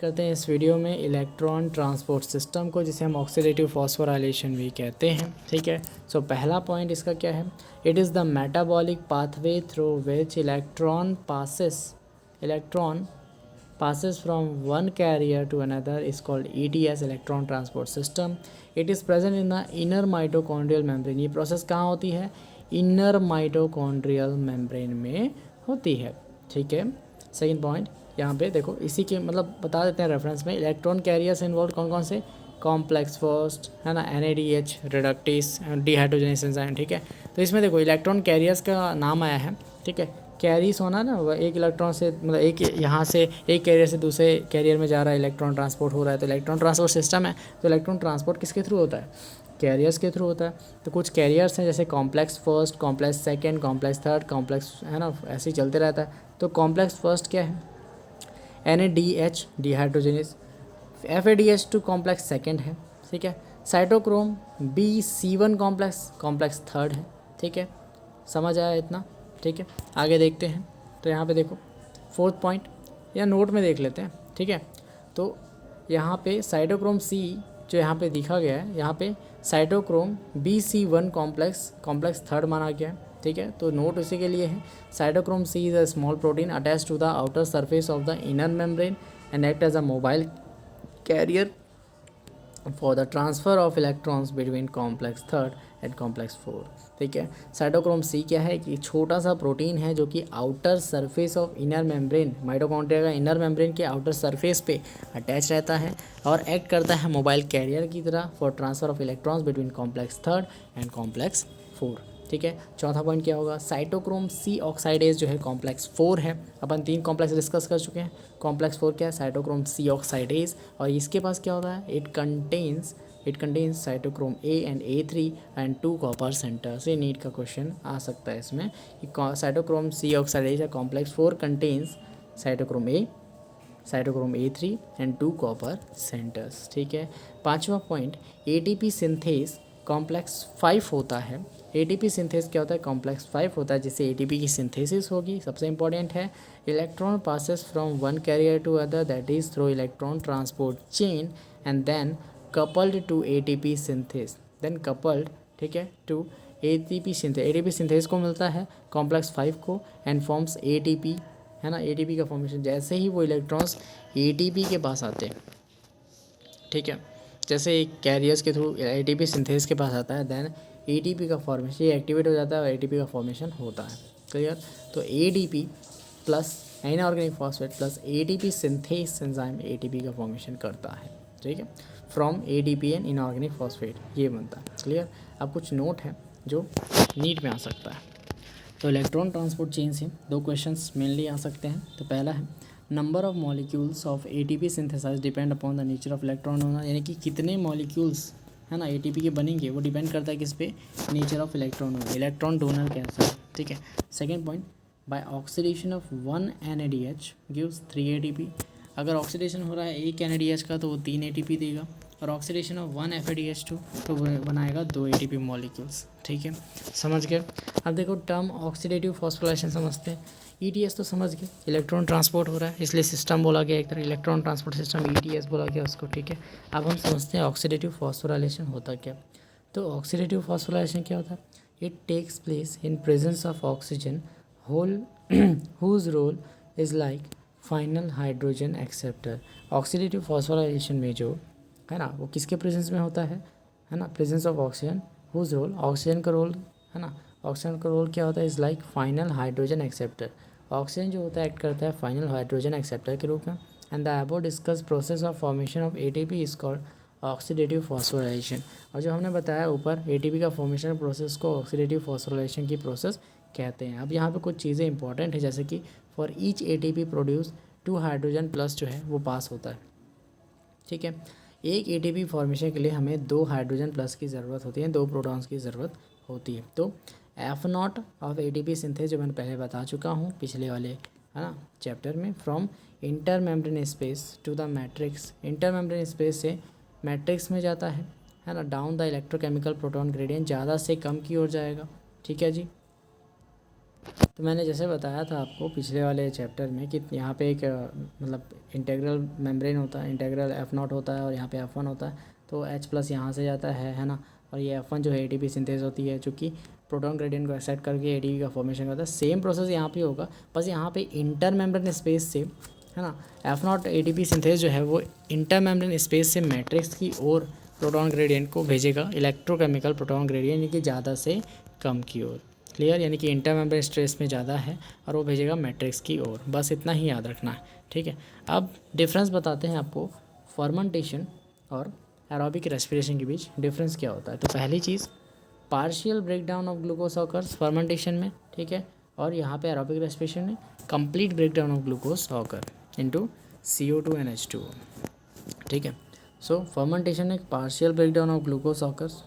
करते हैं इस वीडियो में इलेक्ट्रॉन ट्रांसपोर्ट सिस्टम को, जिसे हम ऑक्सीडेटिव फॉस्फोराइलेशन भी कहते हैं। ठीक है, सो पहला पॉइंट इसका क्या है? It is the metabolic pathway through which electron passes from one carrier to another is called ETS, electron transport system. It is present in the inner mitochondrial membrane. ये प्रोसेस कहाँ होती है? इनर माइटोकॉन्ड्रियल मेम्ब्रेन में होती है। ठीक है, second point यहाँ पे देखो, इसी के मतलब बता देते हैं रेफरेंस में। इलेक्ट्रॉन कैरियर्स इन्वॉल्व कौन कौन से? कॉम्प्लेक्स फर्स्ट है ना, NADH रिडक्टेस, डिहाइड्रोजनेस एंजाइम। ठीक है, तो इसमें देखो इलेक्ट्रॉन कैरियर्स का नाम आया है। ठीक है, कैरीज होना ना, वह एक इलेक्ट्रॉन से मतलब एक यहाँ से एक कैरियर से दूसरे कैरियर में जा रहा है, इलेक्ट्रॉन ट्रांसपोर्ट हो रहा है, तो इलेक्ट्रॉन ट्रांसपोर्ट सिस्टम है। तो इलेक्ट्रॉन ट्रांसपोर्ट किसके थ्रू होता है? कैरियर्स के थ्रू होता है। तो कुछ कैरियर्स हैं जैसे complex first, complex second, complex third, complex है ना, ऐसे ही चलते रहता है। तो कॉम्प्लेक्स फर्स्ट क्या है? NADH dehydrogenase. FADH2 complex second है। ठीक है, साइटोक्रोम BC1 कॉम्प्लेक्स थर्ड है। ठीक है, समझ आया इतना? ठीक है, आगे देखते हैं। तो यहाँ पे देखो फोर्थ पॉइंट, या नोट में देख लेते हैं। ठीक है, तो यहाँ पे साइटोक्रोम C जो यहाँ पे दिखा गया है, यहाँ पे साइटोक्रोम BC1 कॉम्प्लेक्स थर्ड माना गया है। ठीक है, तो नोट उसी के लिए है। Cytochrome C is a small protein attach to the outer surface of the inner membrane and act as a mobile carrier for the transfer of electrons between complex third and complex fourth. ठीक है, cytochrome C क्या है कि छोटा सा protein है जो कि outer surface of inner membrane, mitochondria का इनर मेम्ब्रेन के आउटर सरफेस पे अटैच रहता है और एक्ट करता है मोबाइल कैरियर की तरह for transfer of electrons between complex third and complex four. ठीक है, चौथा पॉइंट क्या होगा? साइटोक्रोम C ऑक्साइडेज जो है कॉम्प्लेक्स 4 है। अपन 3 कॉम्प्लेक्स डिस्कस कर चुके हैं। कॉम्प्लेक्स 4 क्या है? Cytochrome C ऑक्साइडेज। और इसके पास क्या होता है? It contains cytochrome A and A3 and 2 copper centre. से नीट का क्वेश्चन आ सकता है इसमें कि साइटोक्रोम C ऑक्साइडेज या complex 4 contains cytochrome A3 and 2 copper centres. ठीक है, पांचवा पॉइंट, ATP सिंथेस कॉम्प्लेक्स 5 होता है। ATP सिंथेस क्या होता है? कॉम्प्लेक्स 5 होता है, जिससे ATP की सिंथेसिस होगी। सबसे इंपॉर्टेंट है, electron passes from one carrier to other, that is through electron transport chain and then coupled to ATP synthase, ठीक है, to ATP synthase. ATP synthase को मिलता है कॉम्प्लेक्स 5 को एंड फॉर्म्स ATP, है ना। ATP का फॉर्मेशन जैसे ही वो इलेक्ट्रॉन्स ATP के पास आते हैं, ठीक है, जैसे एक कैरियर्स के थ्रू ATP सिंथेस के पास आता है, देन ATP का फॉर्मेशन ये एक्टिवेट हो जाता है और ATP का फॉर्मेशन होता है। क्लियर? तो ADP plus inorganic phosphate plus ATP synthase enzyme ATP का फॉर्मेशन करता है। ठीक है, from ADP and inorganic phosphate ये बनता है। क्लियर? अब कुछ नोट है जो नीट में आ सकता है। तो इलेक्ट्रॉन ट्रांसपोर्ट चेन से 2 क्वेश्चंस मेनली आ सकते हैं। तो पहला है, number of molecules of ATP synthesize depend upon the nature of electron होना, यानी कि कितने मॉलिक्यूल्स है ना ATP के बनेंगे, वो डिपेंड करता है किस पे? नेचर ऑफ इलेक्ट्रॉन होना, इलेक्ट्रॉन डोनर कैसा है। ठीक है, second point, by oxidation of 1 NADH gives 3 ATP। अगर ऑक्सीडेशन हो रहा है 1 NADH का तो वो 3 ATP देगा, और ऑक्सीडेशन ऑफ 1 FADH2 तो वो बनाएगा 2 ATP मॉलिक्यूल्स। ठीक है, समझ गए? अब देखो टर्म ऑक्सीडेटिव फॉस्फोराइलेशन समझते हैं। ETS तो समझ गए, इलेक्ट्रॉन ट्रांसपोर्ट हो रहा है इसलिए सिस्टम बोला गया, एक तरह इलेक्ट्रॉन ट्रांसपोर्ट सिस्टम ETS बोला गया उसको। ठीक है, अब हम समझते हैं ऑक्सीडेटिव फॉस्फोराइलेशन होता क्या। तो ऑक्सीडेटिव फॉस्फोराइलेशन क्या होता है? It takes place in presence of oxygen whole whose role is like final hydrogen acceptor. Oxidative phosphorylation में जो है ना वो किसके प्रेजेंस में होता है ना, presence of oxygen whose role, oxygen का रोल है ना, ऑक्सीजन का रोल क्या होता है? Is like final hydrogen acceptor. Oxygen जो होता है एक्ट करता है फाइनल हाइड्रोजन एक्सेप्टर के रूप में। And the above discuss process of formation of ATP is called oxidative phosphorylation. और जो हमने बताया ऊपर ATP का फॉर्मेशन प्रोसेस को ऑक्सीडेटिव फॉस्फोराइलेशन की प्रोसेस कहते हैं। अब यहाँ पे कुछ चीज़ें इंपॉर्टेंट है, जैसे कि for each ATP produce 2 hydrogen plus जो है वो पास होता है। ठीक है, एक ATP फॉर्मेशन के लिए हमें 2 हाइड्रोजन प्लस की ज़रूरत होती है, 2 प्रोटॉन्स की ज़रूरत होती है। तो F0 ऑफ ATP सिंथेस जो मैंने पहले बता चुका हूँ पिछले वाले है ना चैप्टर में, from intermembrane space to the matrix, intermembrane space से मैट्रिक्स में जाता है ना, down the electrochemical proton gradient ज़्यादा से कम की ओर जाएगा। ठीक है जी, तो मैंने जैसे बताया था आपको पिछले वाले चैप्टर में कि यहाँ पे एक मतलब इंटेग्रल मेम्ब्रेन होता है, इंटेग्रल F0 होता है और यहाँ पे F1 होता है। तो H प्लस यहाँ से जाता है ना, और ये F1 जो है ATP सिंथेस होती है, जो कि प्रोटॉन ग्रेडियंट को एक्साइट करके ATP का फॉर्मेशन करता है। सेम प्रोसेस यहाँ पे होगा, बस यहाँ पे इंटर मेम्ब्रेन स्पेस से, है ना, F0 ATP सिंथेस जो है वो इंटर मेम्ब्रेन स्पेस से मैट्रिक्स की ओर प्रोटॉन ग्रेडियंट को भेजेगा, इलेक्ट्रोकेमिकल प्रोटॉन ग्रेडियंट, यानी कि ज़्यादा से कम की ओर। क्लियर, यानी कि इंटर मेम्ब्रेन स्ट्रेस में ज़्यादा है और वो भेजेगा मैट्रिक्स की ओर। बस इतना ही याद रखना है, ठीक है। अब डिफरेंस बताते हैं आपको फर्मेंटेशन और एरोबिक रेस्पिरेशन के बीच डिफरेंस क्या होता है। तो पहली चीज़, partial break down of glucose occurs fermentation में, ठीक है, और यहाँ पे एरोबिक रेस्पिरेशन में complete break down of glucose occur into CO2 and H2O, ठीक है। सो फर्मेंटेशन में partial break down of glucose occurs,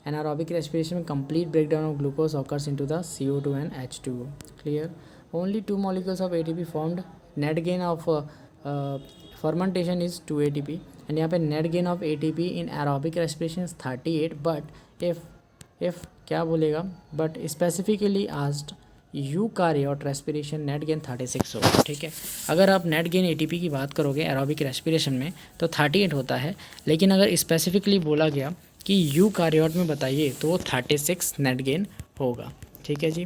anaerobic respiration complete breakdown of glucose occurs into the CO2 and H2O. Clear? Only two molecules of ATP formed. Net gain of fermentation is 2 ATP, and यहाँ पे net gain of ATP in aerobic respiration is 38. But if क्या बोलेगा, but specifically asked eukaryote respiration net gain 36 होगा, ठीक है। अगर आप net gain ATP की बात करोगे एरोबिक रेस्पिरेशन में तो 38 होता है, लेकिन अगर स्पेसिफिकली बोला गया कि यूकारियोट में बताइए तो वो 36 नेट गेन होगा, ठीक है जी।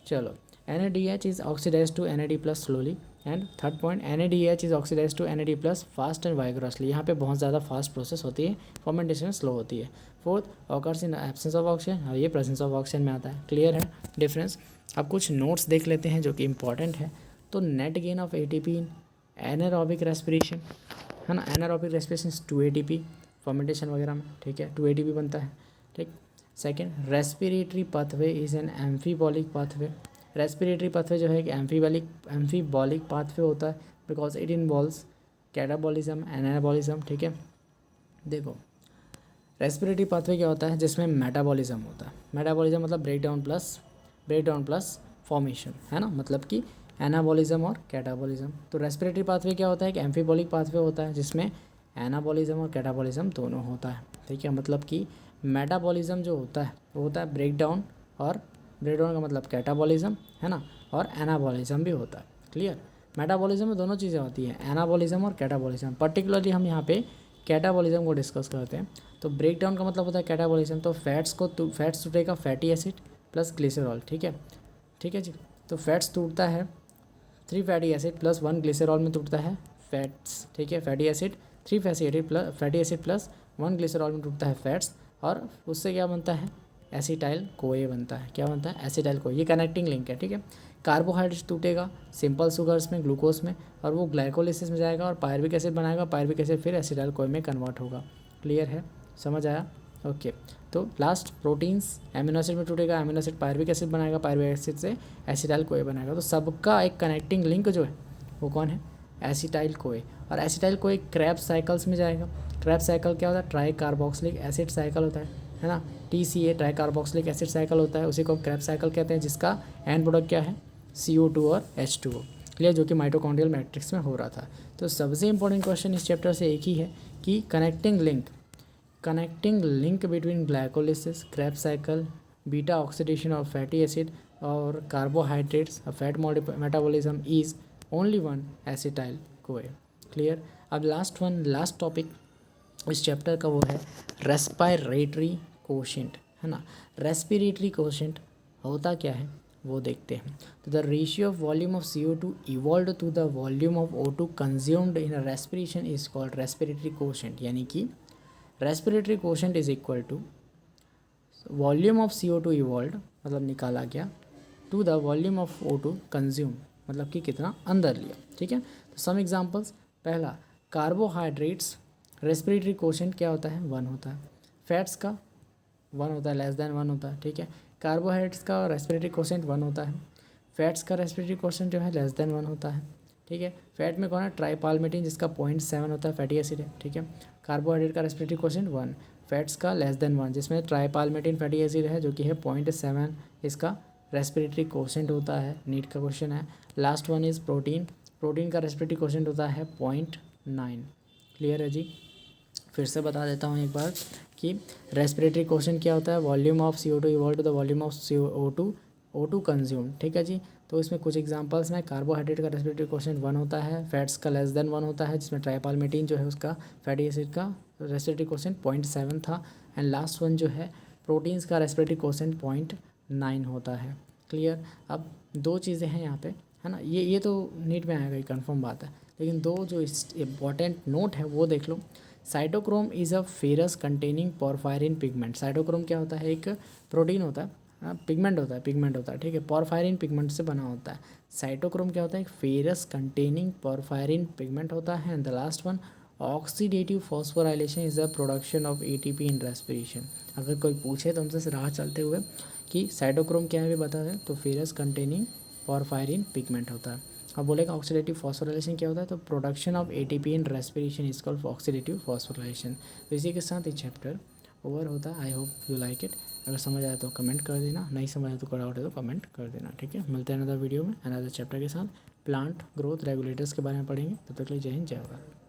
चलो, NADH is oxidise to NAD plus slowly, and third point, NADH is oxidise to NAD plus fast and vigorously. यहाँ पे बहुत ज़्यादा फास्ट प्रोसेस होती है, फर्मेंटेशन स्लो होती है। Fourth, occurs in absence of oxygen, और ये प्रेजेंस ऑफ ऑक्सीजन में आता है। क्लियर है डिफरेंस। अब कुछ नोट्स देख लेते हैं जो कि इंपॉर्टेंट है। तो net gain of ATP in anaerobic respiration, है ना, एनारोबिक रेस्पिरेशन 2 ATP फर्मेंटेशन वगैरह में, ठीक है, 2 ATP बनता है, ठीक। Second, respiratory pathway is an amphibolic pathway. Respiratory pathway जो है एक एम्फीबॉलिक पाथवे होता है because it involves catabolism and anabolism, ठीक है। देखो, रेस्पिरेटरी पाथवे क्या होता है, जिसमें मेटाबॉलिज्म होता है। मेटाबॉलिज्म मतलब ब्रेक डाउन प्लस फॉर्मेशन, है ना, मतलब कि एनाबॉलिज्म और कैटाबॉलिज्म। तो रेस्पिरेटरी पाथवे क्या होता है, एक एम्फीबॉलिक पाथवे होता है जिसमें एनाबॉलिज्म और कैटाबॉलिज्म दोनों होता है, ठीक है। मतलब कि मेटाबॉलिज्म जो होता है वो होता है ब्रेक डाउन, और ब्रेक डाउन का मतलब कैटाबॉलिज्म, है ना, और एनाबॉलिज्म भी होता है। क्लियर, मेटाबॉलिज्म में दोनों चीज़ें होती हैं, एनाबॉलिज्म और कैटाबॉलिज्म। पर्टिकुलरली हम यहाँ पे कैटाबॉलिज्म को डिस्कस करते हैं। तो ब्रेक डाउन का मतलब होता है कैटाबॉलिज्म, तो फैट्स टूटेगा फैटी एसिड प्लस ग्लिसरॉल, ठीक है, ठीक है जी। तो फैट्स टूटता है 3 फैटी एसिड प्लस 1 ग्लिसरॉल में टूटता है फैट्स, ठीक है। Fatty acid 3 fatty acid plus 1 glycerol में टूटता है फैट्स, और उससे क्या बनता है, एसिटाइल कोए बनता है। क्या बनता है, एसिटाइल कोए। ये कनेक्टिंग लिंक है, ठीक है। कार्बोहाइड्रेट टूटेगा सिंपल शुगर्स में, ग्लूकोज में, और वो ग्लाइकोलिसिस में जाएगा और पायरुविक एसिड बनाएगा। पायरुविक एसिड फिर एसिटाइल कोए में कन्वर्ट होगा। क्लियर है, समझ आया, ओके। तो लास्ट, प्रोटीन्स एमिनो एसिड में टूटेगा, एमिनो एसिड पायरुविक एसिड बनाएगा, पायरुविक एसिड से एसिटाइल कोए बनाएगा। तो सबका एक कनेक्टिंग लिंक जो है वो कौन है, एसिटाइल कोए। और एसिटाइल कोए क्रेब्स साइकिल्स में जाएगा। क्रेब्स साइकिल क्या होता है, ट्राई कार्बोक्सिलिक एसिड साइकिल होता है ना, TCA try carboxylic acid cycle होता है, उसी को क्रेब्स साइकिल कहते हैं, जिसका एंड प्रोडक्ट क्या है, CO2 और H2O। क्लियर, जो कि माइटोकॉन्ड्रियल मैट्रिक्स में हो रहा था। तो सबसे इंपॉर्टेंट क्वेश्चन इस चैप्टर से एक ही है कि connecting link between glycolysis, Krebs cycle, beta oxidation of fatty acid और carbohydrates, fat metabolism is only one, acetyl CoA. Clear. अब लास्ट टॉपिक इस चैप्टर का वो है रेस्पिरेटरी कोशेंट, है ना। रेस्पिरेटरी कोशेंट होता क्या है वो देखते हैं। तो the ratio of volume of CO2 evolve to the volume of O2 consumed in respiration is called respiratory quotient, यानी कि respiratory quotient is equal to volume of CO2 evolve, मतलब निकाला गया, to the volume of O2 consume, मतलब कि कितना अंदर लिया, ठीक है। तो सम एग्जांपल्स, पहला, कार्बोहाइड्रेट्स रेस्पिरेटरी कोशेंट क्या होता है, 1 होता है। फैट्स का 1 होता है, लेस देन 1 होता है, ठीक है। कार्बोहाइड्रेट्स का रेस्पिरेटरी कोशेंट 1 होता है। फैट्स का रेस्पिरेटरी कोशेंट जो है लेस देन 1 होता है, ठीक है। फैट में कौन है, ट्राईपाल्मिटिन, जिसका 0.7 होता है, फैटी एसिड है, ठीक है। कार्बोहाइड्रेट का रेस्पिरेटरी कोशेंट 1, फैट्स का लेस देन 1, जिसमें ट्राईपाल्मिटिन फैटी एसिड है जो कि है 0.7, इसका रेस्पिरेटरी कोशेंट होता है। नीट का क्वेश्चन है। लास्ट वन इज़ प्रोटीन का रेस्पिरेटरी कोशेंट होता है 0.9। क्लियर है जी। फिर से बता देता हूँ एक बार कि रेस्पिरेटरी कोशेंट क्या होता है, volume of CO2 equal to the volume of CO2 O2 consume, ठीक है जी। तो इसमें कुछ एग्जांपल्स में कार्बोहाइड्रेट का रेस्पिरेटरी क्वेश्चन 1 होता है, फैट्स का लेस देन 1 होता है, जिसमें ट्राइपाल्मेटिन जो है उसका फैटी एसिड का रेस्पिरेटरी क्वेश्चन 0.7 था, एंड लास्ट वन जो है प्रोटीन्स का रेस्पिरेटरी क्वेश्चन 0.9 होता है। क्लियर। अब दो चीज़ें हैं यहाँ पे, है ना, ये तो नीट में आएगा, ये कन्फर्म बात है, लेकिन दो जो इम्पॉर्टेंट नोट है वो देख लो। Cytochrome is a ferrous containing porphyrin pigment. Cytochrome क्या होता है, एक प्रोटीन होता है, पिगमेंट होता है, ठीक है, पोरफायरिन पिगमेंट से बना होता है। साइटोक्रोम क्या होता है, एक फेरस कंटेनिंग पोरफायरिन पिगमेंट होता है। And the last one oxidative phosphorylation is the production of ATP in respiration. अगर कोई पूछे तो हमसे राह चलते हुए कि साइटोक्रोम क्या है भी बता दें तो फेरस कंटेनिंग पोरफायरिन पिगमेंट होता है। अब बोलेगा ऑक्सीडेटिव फॉस्फोराइलेशन क्या होता है, तो production of ATP in respiration is called oxidative phosphorylation. तो इसी के साथ ये चैप्टर ओवर होता है। I hope you like it. अगर समझ आया तो कमेंट कर देना, नहीं समझ आया तो कोई डाउट है तो कमेंट कर देना, ठीक है। मिलते हैं अनदर वीडियो में अनदर चैप्टर के साथ। प्लांट ग्रोथ रेगुलेटर्स के बारे में पढ़ेंगे। तब तक के लिए जय हिंद, जय भारत।